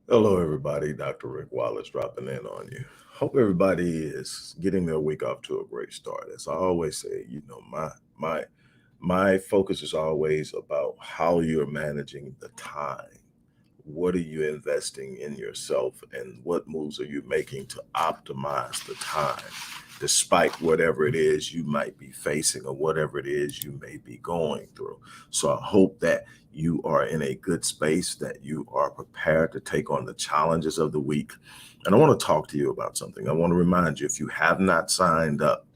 Hello, everybody. Dr. Rick Wallace dropping in on you. Hope everybody is getting their week off to a great start. As I always say, my focus is always about how you're managing the time. What are you investing in yourself, and what moves are you making to optimize the time, despite whatever it is you might be facing or whatever it is you may be going through. So I hope that you are in a good space, that you are prepared to take on the challenges of the week. And I want to talk to you about something. I want to remind you, if you have not signed up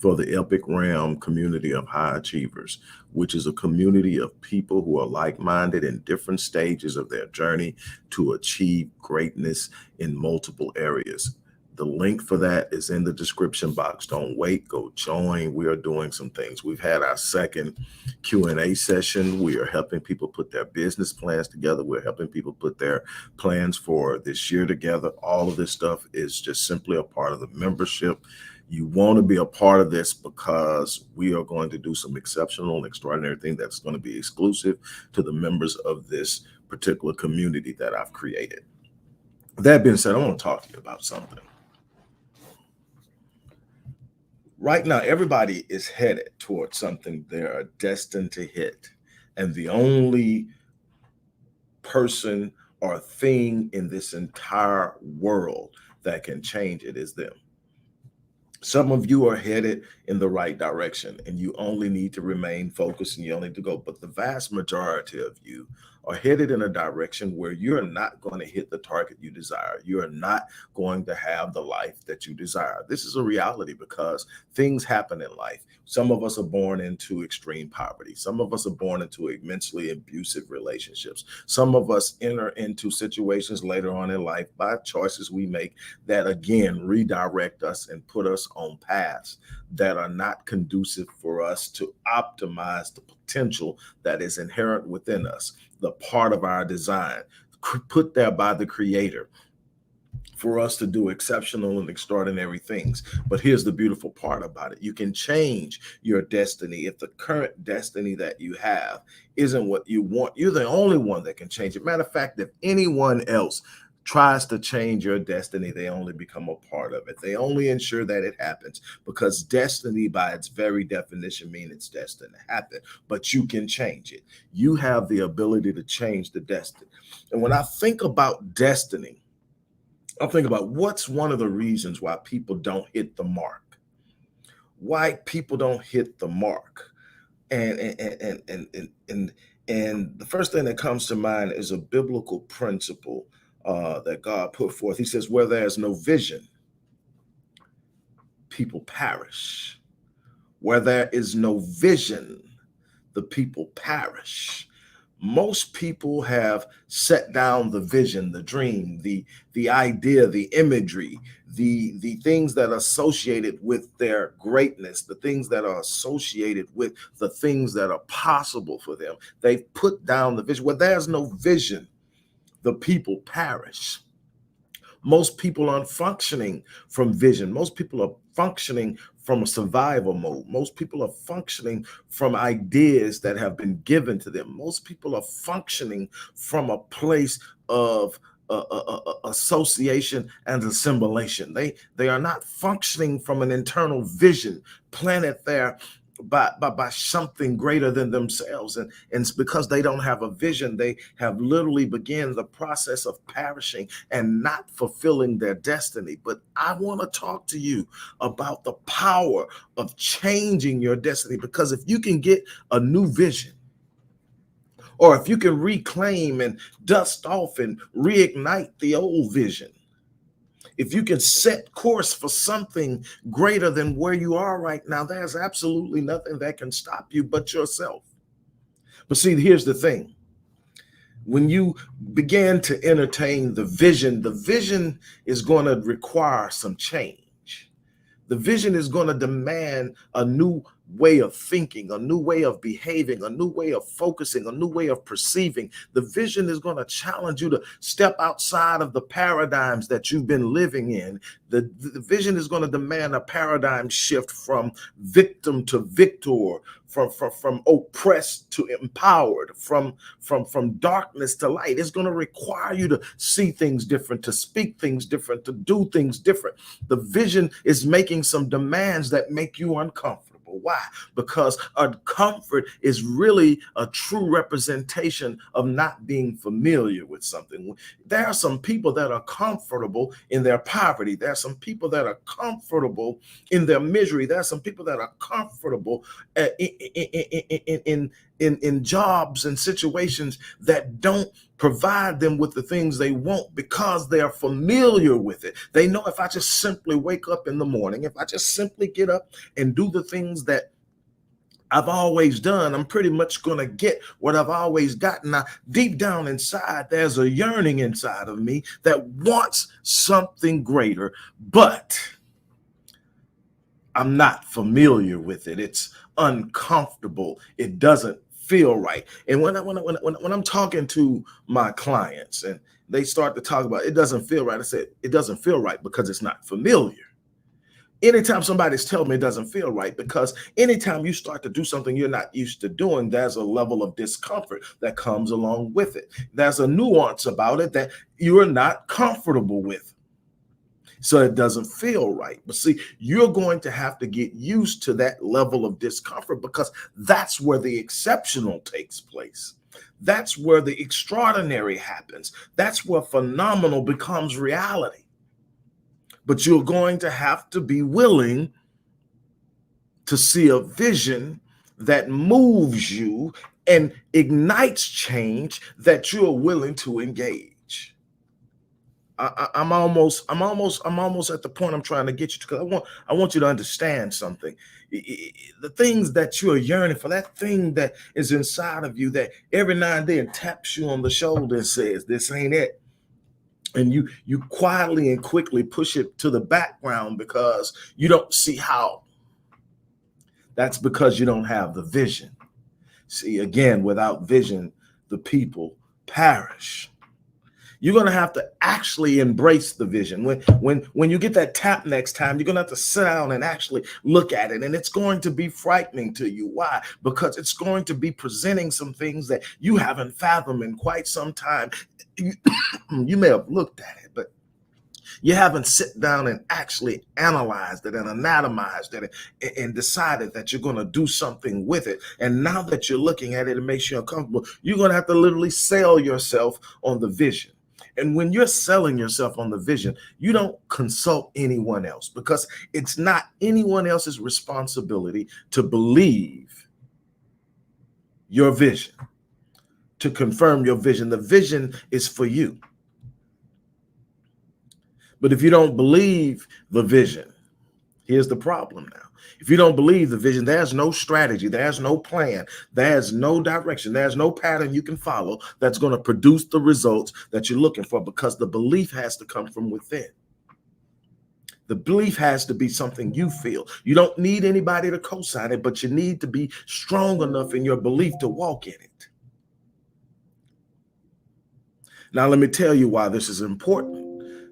for the Epic Realm community of high achievers, which is a community of people who are like minded in different stages of their journey to achieve greatness in multiple areas. The link for that is in the description box. Don't wait, go join. We are doing some things. We've had our second Q&A session. We are helping people put their business plans together. We're helping people put their plans for this year together. All of this stuff is just simply a part of the membership. You want to be a part of this because we are going to do some exceptional and extraordinary thing that's going to be exclusive to the members of this particular community that I've created. That being said, I want to talk to you about something. Right now, everybody is headed towards something they are destined to hit. And the only person or thing in this entire world that can change it is them. Some of you are headed in the right direction and you only need to remain focused and you only need to go. But the vast majority of you are headed in a direction where you're not going to hit the target you desire. You're not going to have the life that you desire. This is a reality because things happen in life. Some of us are born into extreme poverty. Some of us are born into immensely abusive relationships. Some of us enter into situations later on in life by choices we make that again redirect us and put us on paths that are not conducive for us to optimize the potential that is inherent within us, the part of our design put there by the creator for us to do exceptional and extraordinary things. But here's the beautiful part about it. You can change your destiny. If the current destiny that you have isn't what you want, you're the only one that can change it. Matter of fact, if anyone else tries to change your destiny, they only become a part of it. They only ensure that it happens because destiny, by its very definition, means it's destined to happen. But you can change it. You have the ability to change the destiny. And when I think about destiny, I'm thinking about what's one of the reasons why people don't hit the mark. Why people don't hit the mark. And the first thing that comes to mind is a biblical principle that God put forth. He says, where there's no vision, people perish. Where there is no vision, the people perish. Most people have set down the vision, the dream, the idea, the imagery, the things that are associated with their greatness, the things that are associated with the things that are possible for them. They've put down the vision. Where there's no vision, the people perish. Most people aren't functioning from vision. Most people are functioning from a survival mode. Most people are functioning from ideas that have been given to them. Most people are functioning from a place of association and assimilation. They are not functioning from an internal vision planted there by something greater than themselves. And it's because they don't have a vision, they have literally begun the process of perishing and not fulfilling their destiny. But I want to talk to you about the power of changing your destiny, because if you can get a new vision, or if you can reclaim and dust off and reignite the old vision, if you can set course for something greater than where you are right now, there's absolutely nothing that can stop you but yourself. But see, here's the thing. When you begin to entertain the vision is going to require some change. The vision is going to demand a new way of thinking, a new way of behaving, a new way of focusing, a new way of perceiving. The vision is going to challenge you to step outside of the paradigms that you've been living in. The vision is going to demand a paradigm shift from victim to victor, from oppressed to empowered, from darkness to light. It's going to require you to see things different, to speak things different, to do things different. The vision is making some demands that make you uncomfortable. Why? Because comfort is really a true representation of not being familiar with something. There are some people that are comfortable in their poverty. There are some people that are comfortable in their misery. There are some people that are comfortable in jobs and situations that don't provide them with the things they want because they are familiar with it. They know if I just simply wake up in the morning, if I just simply get up and do the things that I've always done, I'm pretty much going to get what I've always gotten. Now, deep down inside, there's a yearning inside of me that wants something greater, but I'm not familiar with it. It's uncomfortable. It doesn't feel right. And when I'm talking to my clients and they start to talk about it doesn't feel right, I said it doesn't feel right because it's not familiar. Anytime somebody's telling me it doesn't feel right, because anytime you start to do something you're not used to doing, there's a level of discomfort that comes along with it. There's a nuance about it that you're not comfortable with. So it doesn't feel right. But see, you're going to have to get used to that level of discomfort because that's where the exceptional takes place. That's where the extraordinary happens. That's where phenomenal becomes reality. But you're going to have to be willing to see a vision that moves you and ignites change that you're willing to engage. I'm almost at the point I'm trying to get you to, because I want you to understand something. The things that you're yearning for, that thing that is inside of you that every now and then taps you on the shoulder and says, "This ain't it." And you quietly and quickly push it to the background because you don't see how. That's because you don't have the vision. See, again, without vision, the people perish. You're going to have to actually embrace the vision. When you get that tap next time, you're going to have to sit down and actually look at it. And it's going to be frightening to you. Why? Because it's going to be presenting some things that you haven't fathomed in quite some time. You may have looked at it, but you haven't sit down and actually analyzed it and anatomized it and decided that you're going to do something with it. And now that you're looking at it, it makes you uncomfortable. You're going to have to literally sell yourself on the vision. And when you're selling yourself on the vision, you don't consult anyone else because it's not anyone else's responsibility to believe your vision, to confirm your vision. The vision is for you. But if you don't believe the vision, here's the problem now. If you don't believe the vision, there's no strategy, there's no plan, there's no direction, there's no pattern you can follow that's going to produce the results that you're looking for, because the belief has to come from within. The belief has to be something you feel. You don't need anybody to co-sign it, but you need to be strong enough in your belief to walk in it. Now, let me tell you why this is important.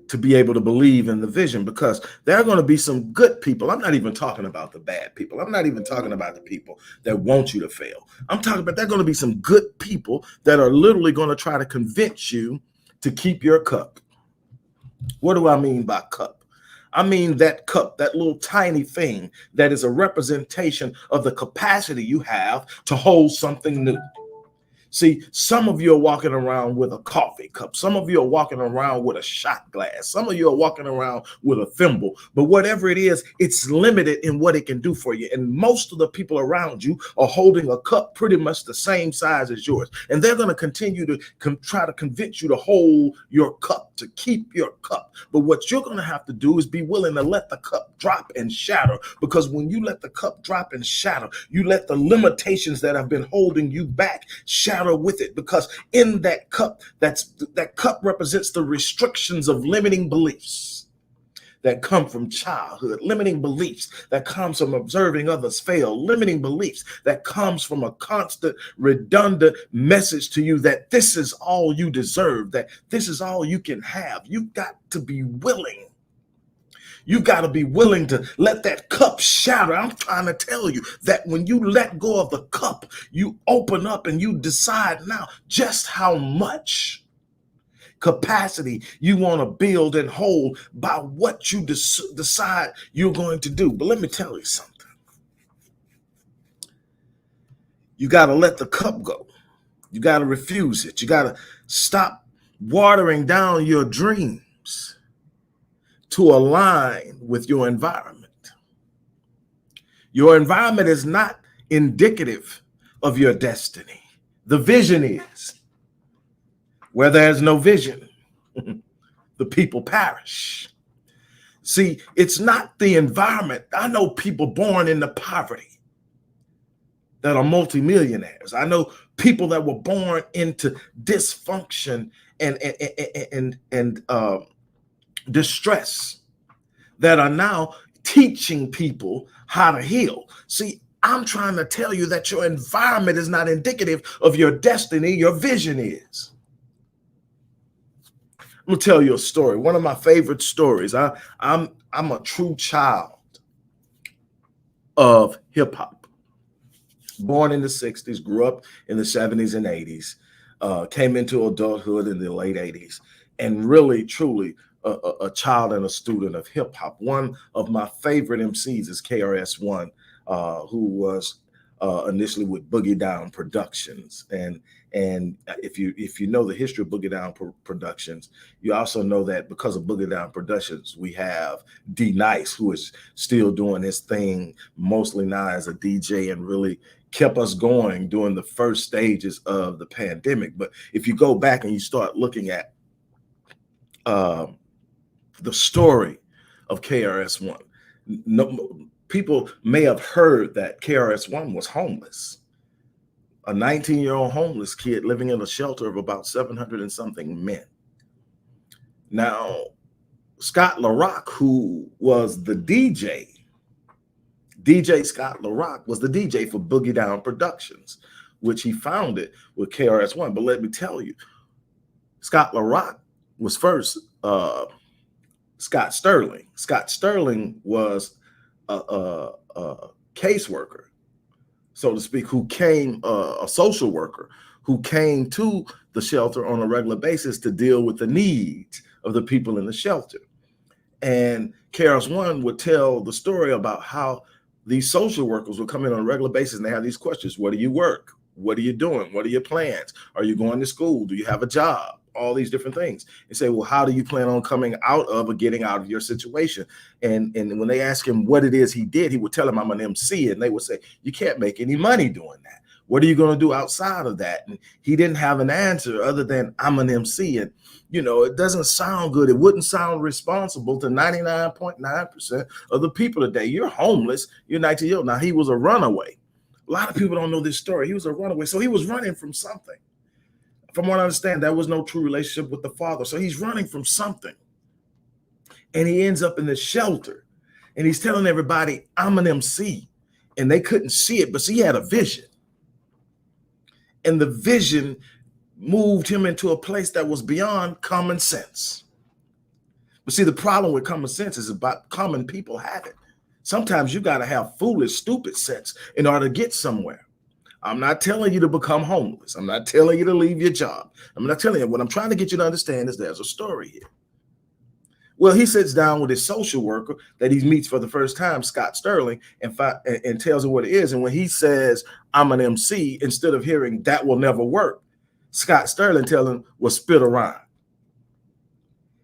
To be able to believe in the vision, because there are going to be some good people. I'm not even talking about the bad people. I'm not even talking about the people that want you to fail. I'm talking about there are going to be some good people that are literally going to try to convince you to keep your cup. What do I mean by cup? I mean that cup, that little tiny thing that is a representation of the capacity you have to hold something new. See, some of you are walking around with a coffee cup. Some of you are walking around with a shot glass. Some of you are walking around with a thimble. But whatever it is, it's limited in what it can do for you. And most of the people around you are holding a cup pretty much the same size as yours. And they're going to continue to try to convince you to hold your cup, to keep your cup. But what you're going to have to do is be willing to let the cup drop and shatter. Because when you let the cup drop and shatter, you let the limitations that have been holding you back shatter with it, because in that cup, that cup represents the restrictions of limiting beliefs that come from childhood, limiting beliefs that comes from observing others fail, limiting beliefs that comes from a constant redundant message to you that this is all you deserve, that this is all you can have. You've got to be willing. You got to be willing to let that cup shatter. I'm trying to tell you that when you let go of the cup, you open up and you decide now just how much capacity you want to build and hold by what you decide you're going to do. But let me tell you something. You got to let the cup go. You got to refuse it. You got to stop watering down your dreams to align with your environment. Your environment is not indicative of your destiny. The vision is. Where there's no vision, the people perish. See, it's not the environment. I know people born into poverty that are multimillionaires. I know people that were born into dysfunction and distress that are now teaching people how to heal. See, I'm trying to tell you that your environment is not indicative of your destiny. Your vision is. I'm gonna tell you a story. One of my favorite stories. I'm a true child of hip hop. Born in the 60s, grew up in the 70s and 80s, came into adulthood in the late 80s, and really, truly a child and a student of hip hop. One of my favorite MCs is KRS-One, who was initially with Boogie Down Productions. And if you know the history of Boogie Down Productions, you also know that because of Boogie Down Productions, we have D Nice, who is still doing his thing, mostly now as a DJ, and really kept us going during the first stages of the pandemic. But if you go back and you start looking at the story of KRS-One, no, people may have heard that KRS-One was homeless. A 19-year-old homeless kid living in a shelter of about 700 and something men. Now, Scott LaRock, who was the DJ Scott LaRock was the DJ for Boogie Down Productions, which he founded with KRS-One. But let me tell you, Scott LaRock was first Scott Sterling. Scott Sterling was a caseworker, so to speak, who came, a social worker who came to the shelter on a regular basis to deal with the needs of the people in the shelter. And KRS-One would tell the story about how these social workers would come in on a regular basis and they have these questions. Where do you work? What are you doing? What are your plans? Are you going to school? Do you have a job? All these different things. And say, well, how do you plan on coming out of or getting out of your situation? And when they ask him what it is he did, he would tell them, I'm an MC. And they would say, you can't make any money doing that. What are you going to do outside of that? And he didn't have an answer other than I'm an MC. And, you know, it doesn't sound good. It wouldn't sound responsible to 99.9% of the people today. You're homeless. You're 19 years old. Now, he was a runaway. A lot of people don't know this story. He was a runaway. So he was running from something. From what I understand, there was no true relationship with the father. So he's running from something. And he ends up in the shelter. And he's telling everybody, I'm an MC. And they couldn't see it, but see, he had a vision. And the vision moved him into a place that was beyond common sense. But see, the problem with common sense is about common people have it. Sometimes you got to have foolish, stupid sense in order to get somewhere. I'm not telling you to become homeless. I'm not telling you to leave your job. I'm not telling you. What I'm trying to get you to understand is there's a story here. Well, he sits down with his social worker that he meets for the first time, Scott Sterling, and tells him what it is. And when he says, I'm an MC, instead of hearing that will never work, Scott Sterling tells him, well, spit a rhyme.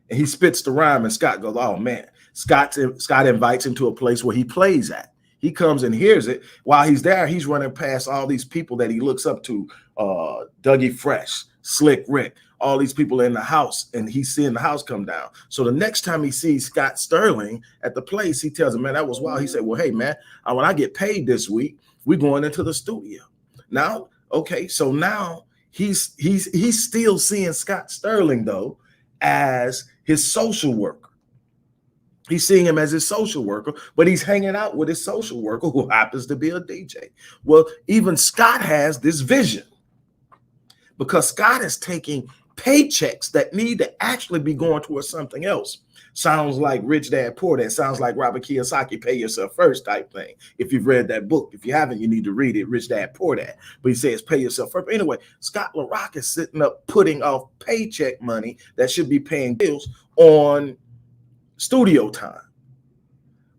And he spits the rhyme, and Scott goes, oh, man. Scott invites him to a place where he plays at. He comes and hears it. While he's there, he's running past all these people that he looks up to, Dougie Fresh, Slick Rick, all these people in the house, and he's seeing the house come down. So the next time he sees Scott Sterling at the place, he tells him, man, that was wild. He said, well, hey, man, when I get paid this week, we're going into the studio. Now, okay, so now he's still seeing Scott Sterling, though, as his social worker. He's seeing him as his social worker, but he's hanging out with his social worker who happens to be a DJ. Well, even Scott has this vision because Scott is taking paychecks that need to actually be going towards something else. Sounds like Rich Dad Poor Dad. Sounds like Robert Kiyosaki, pay yourself first type thing. If you've read that book, if you haven't, you need to read it, Rich Dad Poor Dad. But he says pay yourself first. But anyway, Scott LaRock is sitting up putting off paycheck money that should be paying bills on studio time.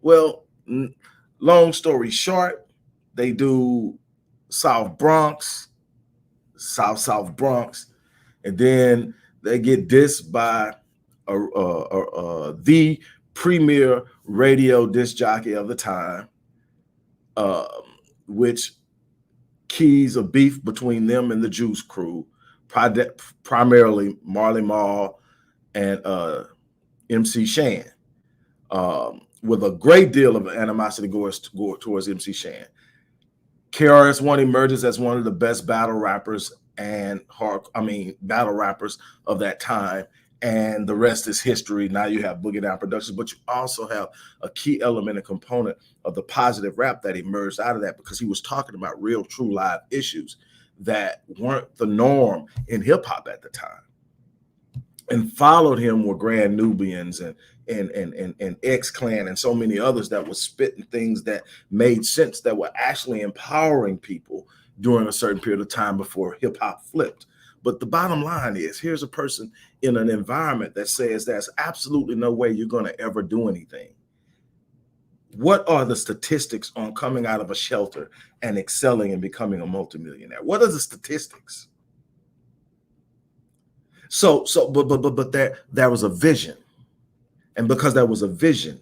Well, long story short, they do South Bronx, South Bronx, and then they get dissed by the premier radio disc jockey of the time, um, which keys a beef between them and the Juice Crew, primarily Marley Marl and MC Shan, with a great deal of animosity towards MC Shan. KRS-One emerges as one of the best battle rappers battle rappers of that time, and the rest is history. Now you have Boogie Down Productions, but you also have a key element and component of the positive rap that emerged out of that, because he was talking about real, true live issues that weren't the norm in hip hop at the time. And followed him were Grand Nubians and X Clan and so many others that were spitting things that made sense, that were actually empowering people during a certain period of time before hip hop flipped. But the bottom line is, here's a person in an environment that says there's absolutely no way you're going to ever do anything. What are the statistics on coming out of a shelter and excelling and becoming a multimillionaire? What are the statistics? But there was a vision. And because there was a vision,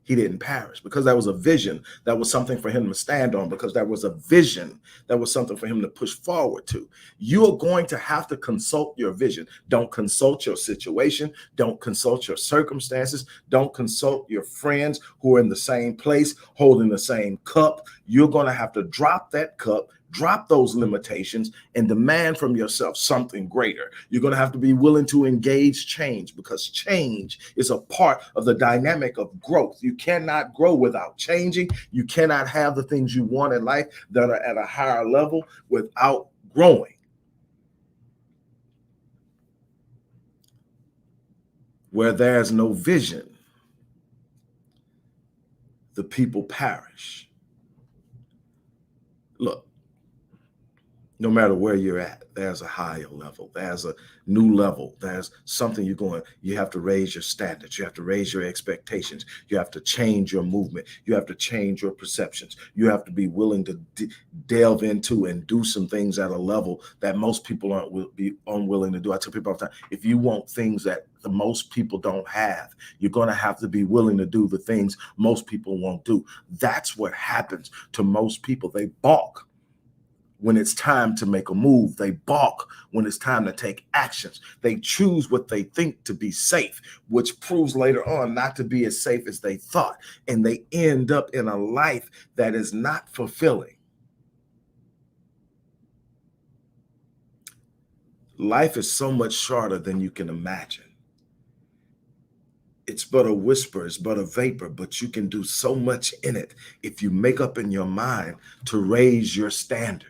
he didn't perish. Because there was a vision, that was something for him to stand on. Because there was a vision, that was something for him to push forward to. You are going to have to consult your vision. Don't consult your situation. Don't consult your circumstances. Don't consult your friends who are in the same place, holding the same cup. You're going to have to drop that cup, drop those limitations, and demand from yourself something greater. You're going to have to be willing to engage change, because change is a part of the dynamic of growth. You cannot grow without changing. You cannot have the things you want in life that are at a higher level without growing. Where there's no vision, the people perish. Look, no matter where you're at, there's a higher level. There's a new level. There's something you have to raise your standards. You have to raise your expectations. You have to change your movement. You have to change your perceptions. You have to be willing to delve into and do some things at a level that most people will be unwilling to do. I tell people all the time, if you want things that the most people don't have, you're going to have to be willing to do the things most people won't do. That's what happens to most people. They balk when it's time to make a move. They balk when it's time to take actions. They choose what they think to be safe, which proves later on not to be as safe as they thought. And they end up in a life that is not fulfilling. Life is so much shorter than you can imagine. It's but a whisper, it's but a vapor, but you can do so much in it if you make up in your mind to raise your standards.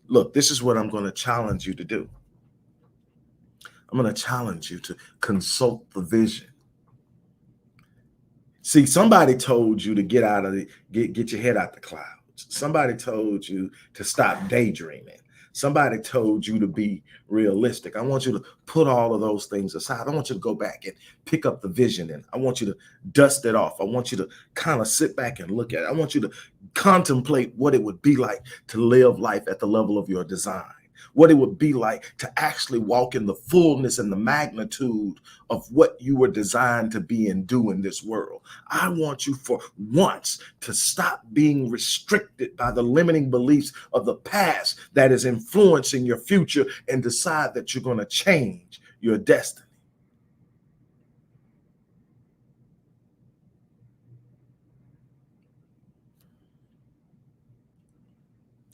Look, this is what I'm going to challenge you to do. I'm going to challenge you to consult the vision. See, somebody told you to get your head out the clouds. Somebody told you to stop daydreaming. Somebody told you to be realistic. I want you to put all of those things aside. I want you to go back and pick up the vision, and I want you to dust it off. I want you to kind of sit back and look at it. I want you to contemplate what it would be like to live life at the level of your design, what it would be like to actually walk in the fullness and the magnitude of what you were designed to be and do in this world. I want you for once to stop being restricted by the limiting beliefs of the past that is influencing your future, and decide that you're going to change your destiny.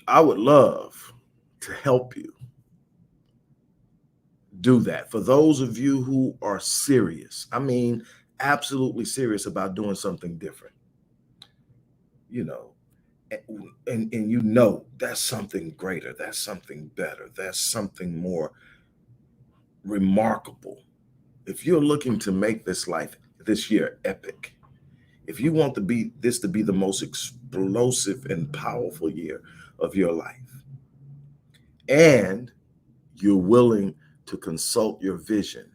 I would love to help you do that. For those of you who are serious, I mean absolutely serious about doing something different, you know, and you know that's something greater, that's something better, that's something more remarkable. If you're looking to make this life, this year, epic, if you want to be this to be the most explosive and powerful year of your life, and you're willing to consult your vision,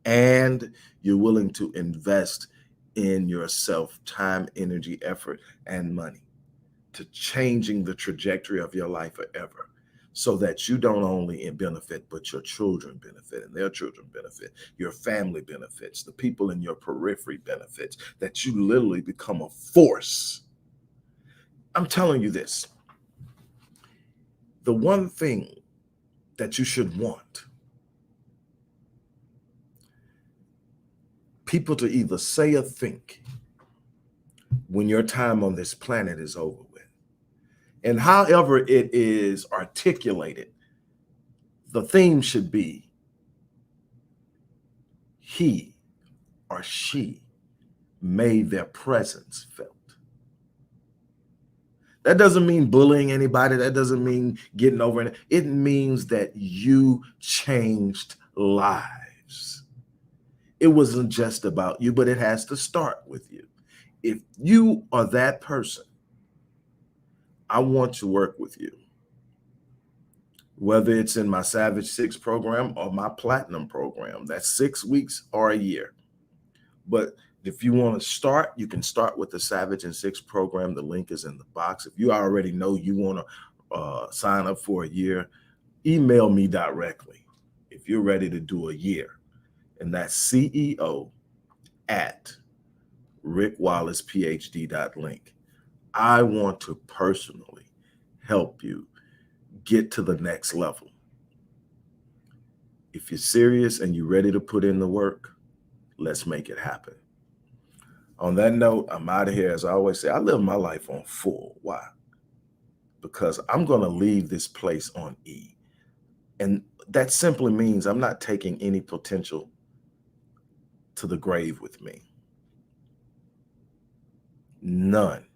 and you're willing to invest in yourself, time, energy, effort, and money, to changing the trajectory of your life forever, so that you don't only benefit, but your children benefit and their children benefit, your family benefits, the people in your periphery benefits, that you literally become a force. I'm telling you this, the one thing that you should want people to either say or think when your time on this planet is over with. And however it is articulated, the theme should be he or she made their presence felt. That doesn't mean bullying anybody. That doesn't mean getting over it. It means that you changed lives. It wasn't just about you, but it has to start with you. If you are that person, I want to work with you, whether it's in my Savage 6 program or my Platinum program. That's 6 weeks or a year. But if you want to start, you can start with the Savage and 6 program. The link is in the box. If you already know you want to sign up for a year, email me directly if you're ready to do a year. And that's CEO at rickwallaceph.d.link. I want to personally help you get to the next level. If you're serious and you're ready to put in the work, let's make it happen. On that note, I'm out of here. As I always say, I live my life on full. Why? Because I'm going to leave this place on E. And that simply means I'm not taking any potential to the grave with me. None.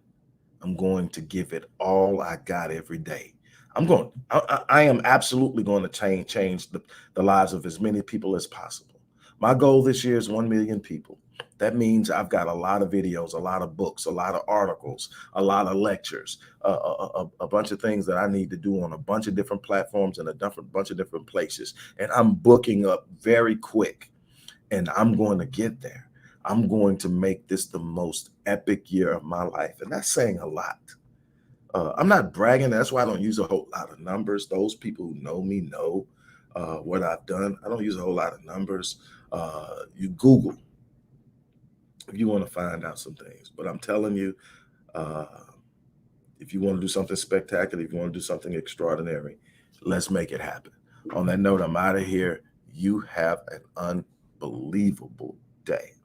I'm going to give it all I got every day. I am absolutely going to change the lives of as many people as possible. My goal this year is 1 million people. That means I've got a lot of videos, a lot of books, a lot of articles, a lot of lectures, a bunch of things that I need to do on a bunch of different platforms and bunch of different places. And I'm booking up very quick, and I'm going to get there. I'm going to make this the most epic year of my life. And that's saying a lot. I'm not bragging. That's why I don't use a whole lot of numbers. Those people who know me know what I've done. I don't use a whole lot of numbers. You Google if you want to find out some things. But I'm telling you, if you want to do something spectacular, if you want to do something extraordinary, let's make it happen. On that note, I'm out of here. You have an unbelievable day.